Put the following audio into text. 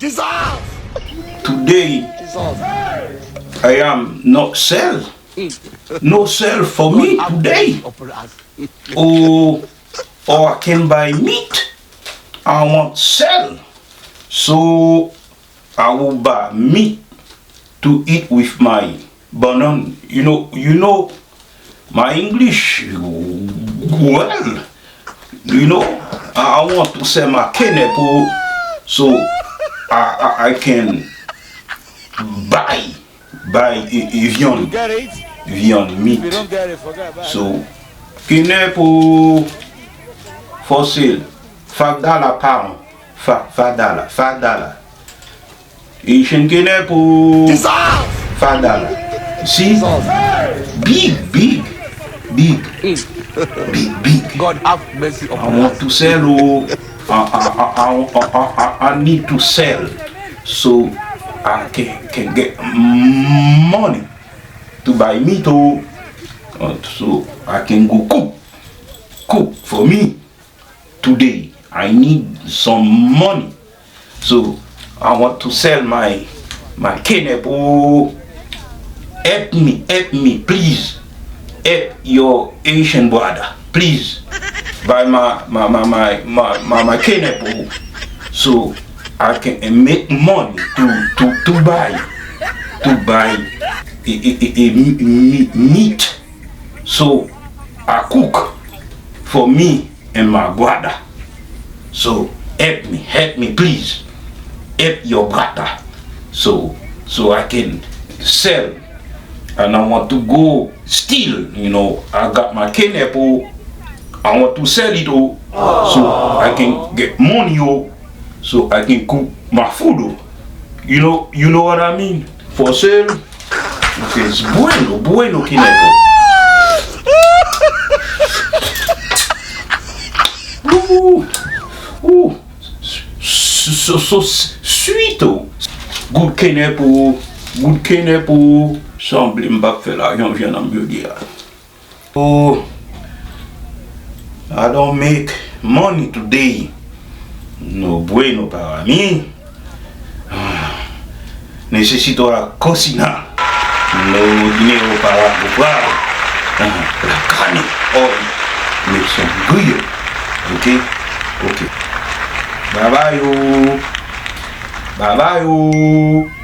Today, I am not sell. No sell for me today. Or I can buy meat. I want sell. So I will buy meat to eat with my banana. You know my English well. I want to sell my Kenep, so I can buy viande meat. So Kenep for sale $5 pound. $5. Asian Kenep $5. See, big. God have mercy I upon want us. to sell. I need to sell so I can get money to buy meat. So I can go cook for me today. I need some money, so I want to sell my Kenep. Help me, please. Help your Asian brother, please. Buy my Kenep, so I can make money to buy meat. So I cook for me and my brother. So help me, please. Help your brother, so I can sell. And I want to go still, I got my Kenep, I want to sell it, so I can get money, so I can cook my food. You know what I mean? For sale. Okay, it's bueno Kenep. Ooh, so sweet. Good Kenep. Semble m'bap fè la, yon vient mieux dire. I don't make money today. No bueno para mí. Necesito la cocina. No dinero para comprar la carne. Make some good. Okay. Bye bye.